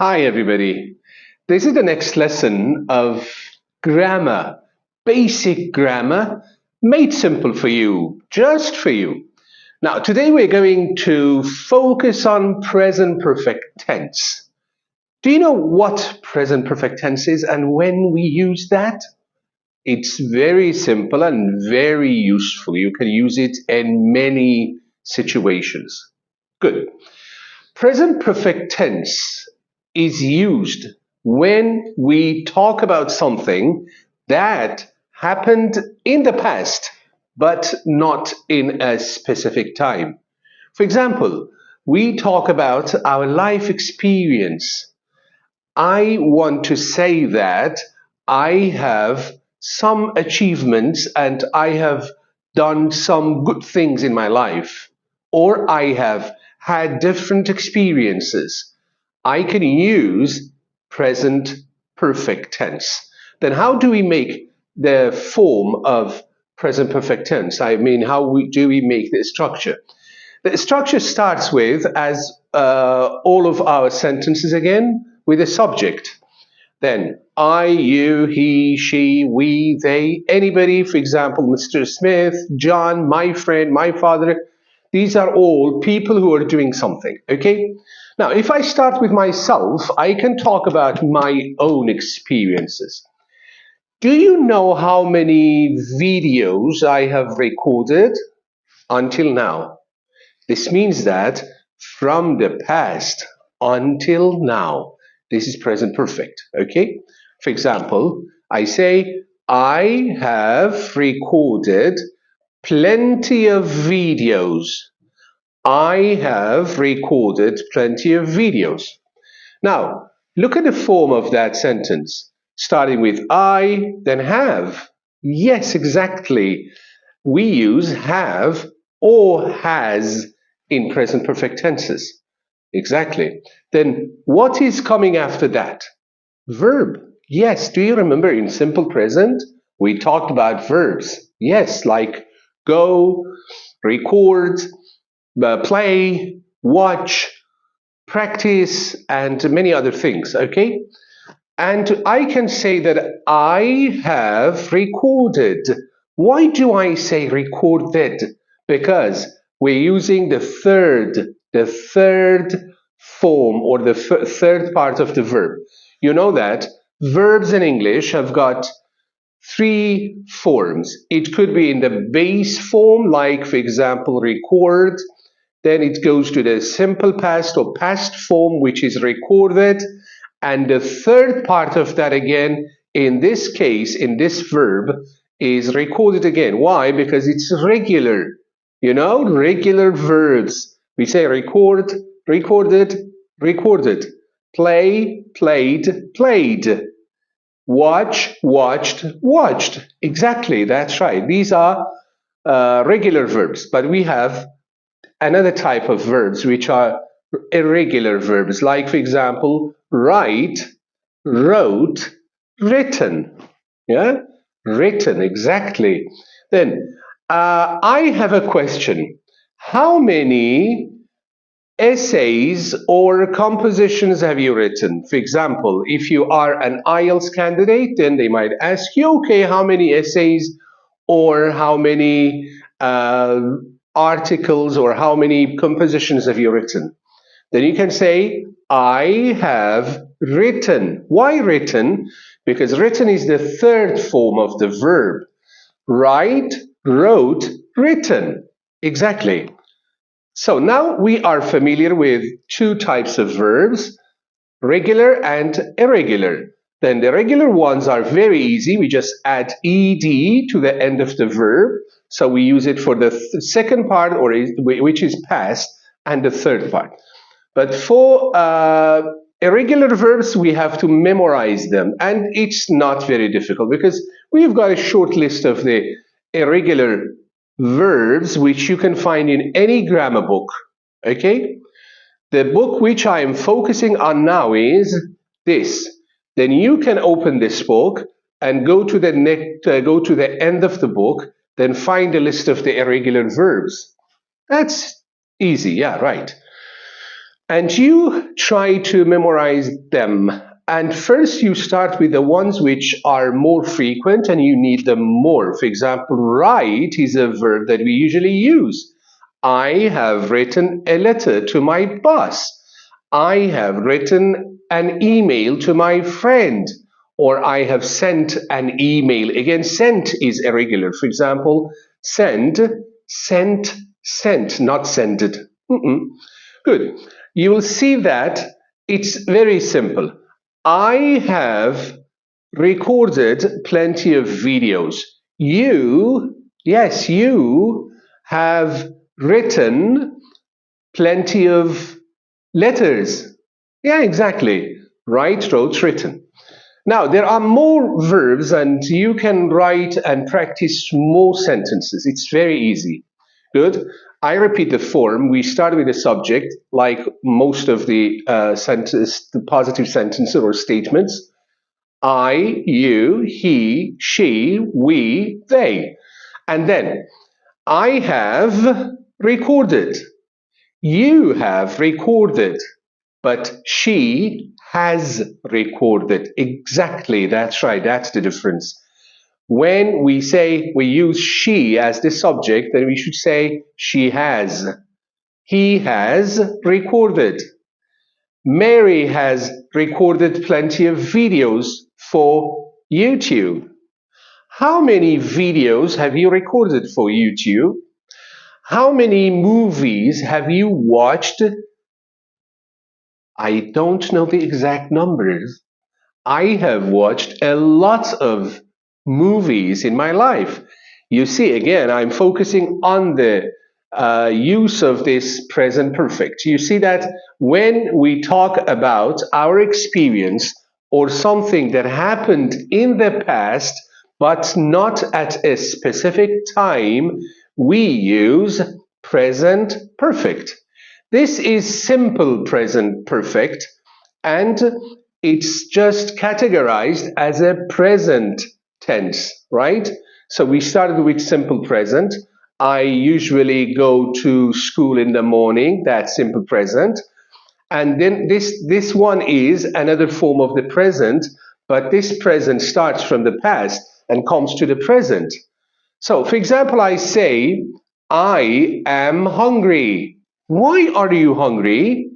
Hi, everybody. This is the next lesson of grammar, basic grammar, made simple for you, just for you. Now, today we're going to focus on present perfect tense. Do you know what present perfect tense is and when we use that? It's very simple and very useful. You can use it in many situations. Good. Present perfect tense is used when we talk about something that happened in the past, but not in a specific time. For example, we talk about our life experience. I want to say that I have some achievements and I have done some good things in my life, or I have had different experiences. I can use present perfect tense. Then, how do we make the form of present perfect tense? I mean, do we make the structure? The structure starts with, as all of our sentences again, with a subject. Then I, you, he, she, we, they, anybody, for example, Mr. Smith, John, my friend, my father, these are all people who are doing something, okay? Now, if I start with myself, I can talk about my own experiences. Do you know how many videos I have recorded until now? This means that from the past until now, this is present perfect, okay? For example, I say, I have recorded plenty of videos. I have recorded plenty of videos. Now, look at the form of that sentence, starting with I, then have. Yes, exactly. We use have or has in present perfect tenses. Exactly. Then what is coming after that? Verb. Yes. Do you remember in simple present we talked about verbs? Yes, like go, record, play, watch, practice, and many other things. Okay. And I can say that I have recorded. Why do I say recorded? Because we're using the third form or the third part of the verb. You know that verbs in English have got three forms. It could be in the base form, like, for example, record. Then it goes to the simple past or past form, which is recorded. And the third part of that again, in this case, in this verb, is recorded again. Why? Because it's regular. Regular verbs. We say record, recorded, recorded. Play, played, played. Watch, watched, watched. Exactly, that's right. These are regular verbs, but we have another type of verbs which are irregular verbs, like, for example, write, wrote, written. Yeah, written, exactly. Then I have a question. How many essays or compositions have you written? For example, if you are an IELTS candidate, then they might ask you, okay, how many essays or how many articles or how many compositions have you written? Then you can say, I have written. Why written? Because written is the third form of the verb. Write, wrote, written. Exactly. So now we are familiar with two types of verbs, regular and irregular. Then the regular ones are very easy. We just add ed to the end of the verb. So we use it for the second part, which is past, and the third part. But for irregular verbs, we have to memorize them. And it's not very difficult because we've got a short list of the irregular verbs which you can find in any grammar book. Okay? The book which I am focusing on now is this. Then you can open this book and go to the end of the book, then find a list of the irregular verbs. That's easy, yeah, right. and you try to memorize them. And first you start with the ones which are more frequent and you need them more. For example, write is a verb that we usually use. I have written a letter to my boss. I have written an email to my friend. Or I have sent an email. Again, sent is irregular. For example, send, sent, sent, not sended. Good. You will see that it's very simple. I have recorded plenty of videos. You, yes, you have written plenty of letters. Yeah, exactly. Write, wrote, written. Now, there are more verbs, and you can write and practice more sentences. It's very easy. Good. I repeat the form. We start with the subject, like most of the the positive sentences or statements. I, you, he, she, we, they. And then, I have recorded. You have recorded. But she has recorded. Exactly, that's right, that's the difference. When we say we use she as the subject, then we should say she has. He has recorded. Mary has recorded plenty of videos for YouTube. How many videos have you recorded for YouTube? How many movies have you watched? I don't know the exact numbers. I have watched a lot of movies in my life. You see, again, I'm focusing on the use of this present perfect. You see that when we talk about our experience or something that happened in the past, but not at a specific time, we use present perfect. This is simple present perfect, and it's just categorized as a present tense, right? So we started with simple present. I usually go to school in the morning, that's simple present. And then this one is another form of the present, but this present starts from the past and comes to the present. So, for example, I say, I am hungry. Why are you hungry?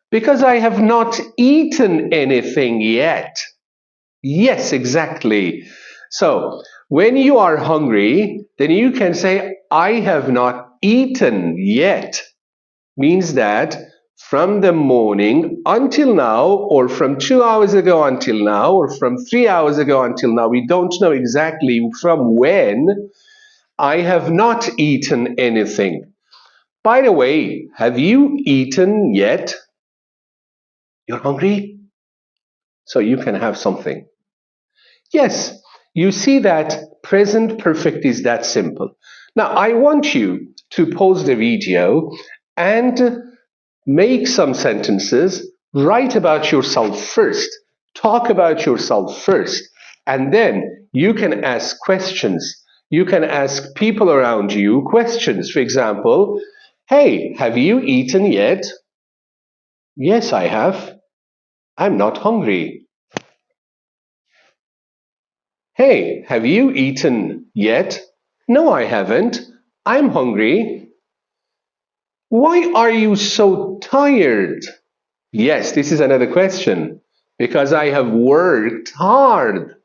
Because I have not eaten anything yet. Yes, exactly. So, when you are hungry, then you can say, I have not eaten yet. Means that from the morning until now, or from 2 hours ago until now, or from 3 hours ago until now, we don't know exactly from when, I have not eaten anything. By the way, have you eaten yet? You're hungry? So you can have something. Yes, you see that present perfect is that simple. Now, I want you to pause the video and make some sentences, write about yourself first, talk about yourself first, and then you can ask questions. You can ask people around you questions. For example, hey, have you eaten yet? Yes, I have. I'm not hungry. Hey, have you eaten yet? No, I haven't. I'm hungry. Why are you so tired? Yes, this is another question. Because I have worked hard.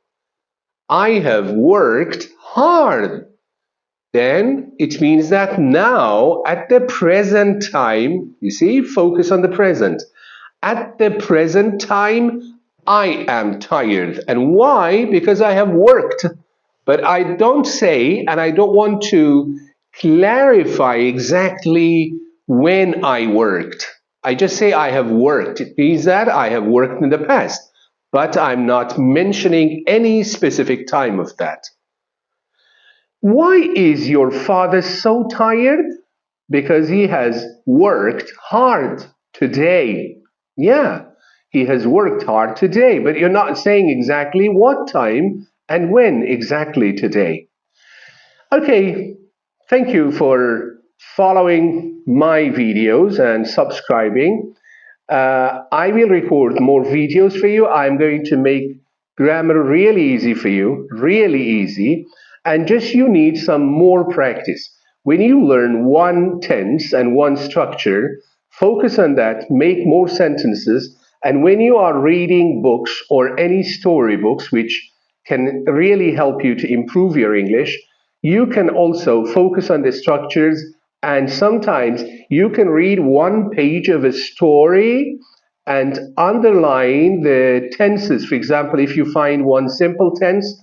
I have worked hard. Then it means that now, at the present time, you see, focus on the present. At the present time, I am tired. And why? Because I have worked. But I don't say, and I don't want to clarify exactly when I worked. I just say I have worked. It means that I have worked in the past, but I'm not mentioning any specific time of that. Why is your father so tired? Because he has worked hard today. Yeah, he has worked hard today, but you're not saying exactly what time and when exactly today. Okay, thank you for following my videos and subscribing. I will record more videos for you. I'm going to make grammar really easy for you, really easy. And just you need some more practice. When you learn one tense and one structure, focus on that, make more sentences. And when you are reading books or any storybooks, which can really help you to improve your English, you can also focus on the structures, and sometimes you can read one page of a story and underline the tenses. For example, if you find one simple tense,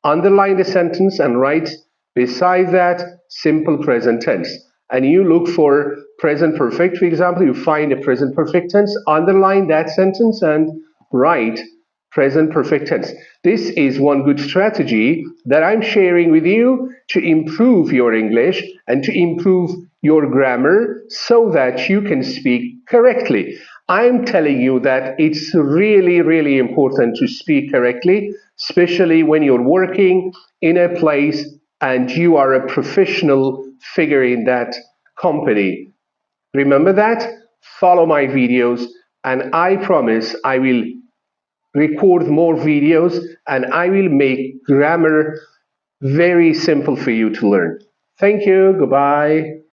underline the sentence and write beside that simple present tense. And you look for present perfect. For example, you find a present perfect tense, underline that sentence and write present perfect tense. This is one good strategy that I'm sharing with you to improve your English and to improve your grammar so that you can speak correctly. I'm telling you that it's really, really important to speak correctly, especially when you're working in a place and you are a professional figure in that company. Remember that, follow my videos, and I promise I will record more videos and I will make grammar very simple for you to learn. Thank you. Goodbye.